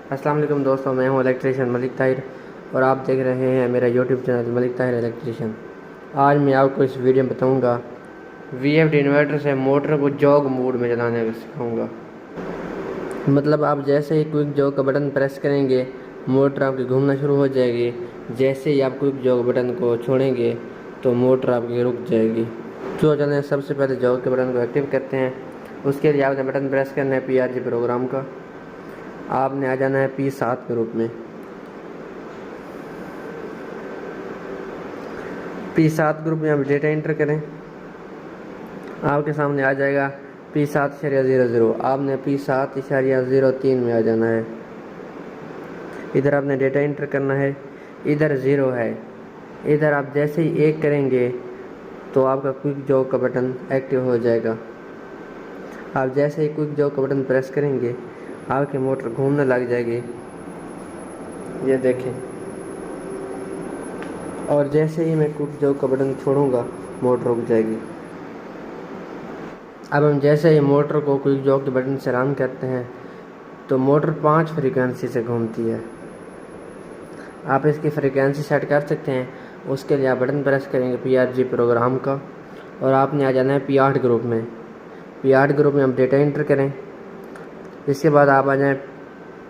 अस्सलाम वालेकुम दोस्तों, मैं हूं इलेक्ट्रीशियन मलिक ताहिर और आप देख रहे हैं मेरा YouTube channel Malik Tahir electrician. आज मैं आपको इस वीडियो में बताऊंगा वीएफडी इन्वर्टर से मोटर को जॉग मोड में चलाने का सिखाऊंगा। मतलब आप जैसे ही क्विक जॉग का बटन प्रेस करेंगे मोटर आपकी घूमना शुरू हो जाएगी। जैसे ही आप क्विक जॉग बटन को छोड़ेंगे तो मोटर आपकी रुक जाएगी। तो चलें सबसे पहले जॉग के बटन को एक्टिव करते हैं। उसके लिए आपने बटन प्रेस करना है PRG प्रोग्राम का। आपने आ जाना है P7 ग्रुप में। P7 ग्रुप में आप डेटा एंटर करें, आपके सामने आ जाएगा P7.00। आपने P7.03 में आ जाना है। इधर आपने डेटा एंटर करना है, इधर 0 है। इधर आप जैसे ही 1 करेंगे तो आपका क्विक जॉग का बटन एक्टिव हो जाएगा। आप जैसे ही क्विक जॉग का बटन प्रेस करेंगे आपकी मोटर घूमने लग जाएगी, ये देखें। और जैसे ही मैं क्विक जॉग का बटन छोड़ूंगा मोटर रुक जाएगी। अब हम जैसे ही मोटर को क्विक जॉग के बटन से रन करते हैं तो मोटर 5 फ्रीक्वेंसी से घूमती है। आप इसकी फ्रीक्वेंसी सेट कर सकते हैं। उसके लिए आप बटन प्रेस करेंगे PRG प्रोग्राम का और आपने आ जाना है P8 ग्रुप में। P8 ग्रुप में हम डेटा एंटर करें। इसके बाद आप आ जाएं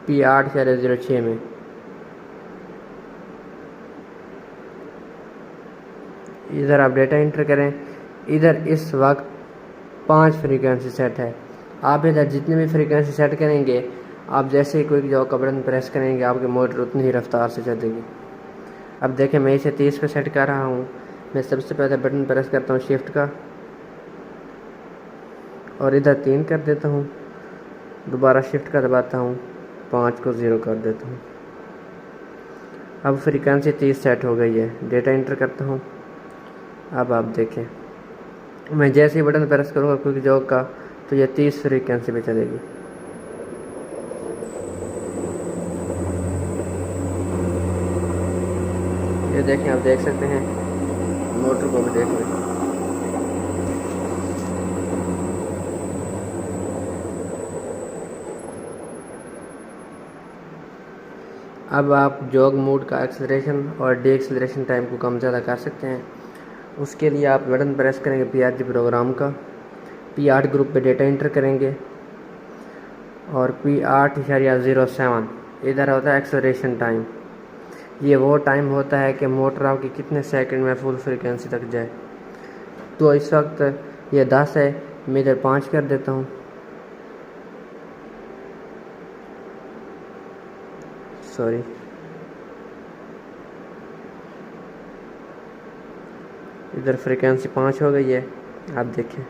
P8.06 में। इधर आप डेटा एंटर करें। इधर इस वक्त 5 फ्रीक्वेंसी सेट है। आप इधर जितने भी फ्रीक्वेंसी सेट करेंगे, आप जैसे ही क्विक जॉग का बटन प्रेस करेंगे आपकी मोटर उतनी ही रफ्तार से चलेगी। अब देखें, मैं इसे 30 पे सेट कर रहा हूँ। मैं सबसे पहले बटन प्रेस करता हूँ शिफ्ट का और इधर 3 कर देता हूँ। दोबारा शिफ्ट का दबाता हूँ, 5 को 0 कर देता हूँ। अब फ्रीक्वेंसी 30 सेट हो गई है। डेटा एंटर करता हूँ। अब आप देखें, मैं जैसे ही बटन प्रेस करूँगा क्विक जॉग का तो ये 30 फ्रीक्वेंसी पे चलेगी। ये देखें, आप देख सकते हैं मोटर को भी देख लें। अब आप जॉग मोड का एक्सेलरेशन और डी एक्सेलरेशन टाइम को कम ज़्यादा कर सकते हैं। उसके लिए आप बटन प्रेस करेंगे PRG प्रोग्राम का। P8 ग्रुप पे डेटा एंटर करेंगे और P8.07 इधर होता है एक्सेलरेशन टाइम। ये वो टाइम होता है कि मोटर आपकी कितने सेकंड में फुल फ्रीक्वेंसी तक जाए। तो इस वक्त ये 10 है, मैं इधर 5 कर देता हूँ। सॉरी, इधर फ्रीक्वेंसी 5 हो गई है। आप देखें,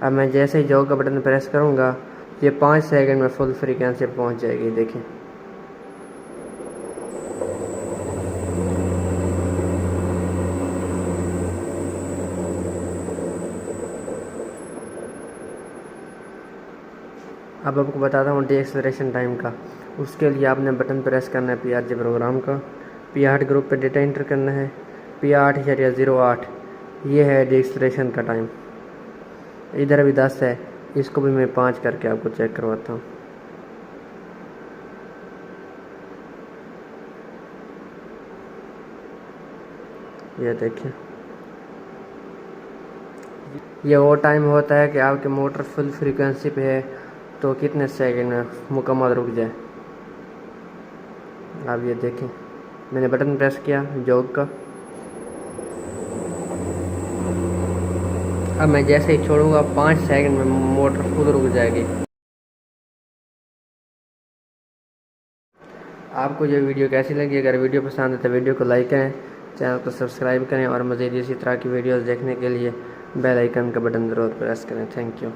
अब मैं जैसे ही जॉग का बटन प्रेस करूँगा ये 5 सेकंड में फुल फ्रीक्वेंसी पर पहुँच जाएगी। देखें, अब आपको बताता हूँ डी एक्सेलरेशन टाइम का। उसके लिए आपने बटन प्रेस करना है PRG प्रोग्राम का। P8 ग्रुप पे डेटा एंटर करना है, P8.08 ये है डी एक्सेलरेशन का टाइम। इधर भी 10 है, इसको भी मैं 5 करके आपको चेक करवाता हूँ। ये देखिए, ये वो टाइम होता है कि आपकी मोटर फुल फ्रीक्वेंसी पे है तो कितने सेकंड में मुकम्मल रुक जाए। आप ये देखें, मैंने बटन प्रेस किया जॉग का। अब मैं जैसे ही छोड़ूंगा 5 सेकंड में मोटर खुद रुक जाएगी। आपको ये वीडियो कैसी लगी? अगर वीडियो पसंद है तो वीडियो को लाइक करें, चैनल को सब्सक्राइब करें और मज़ीद इसी तरह की वीडियोस देखने के लिए बेल आइकन का बटन ज़रूर प्रेस करें। Thank you.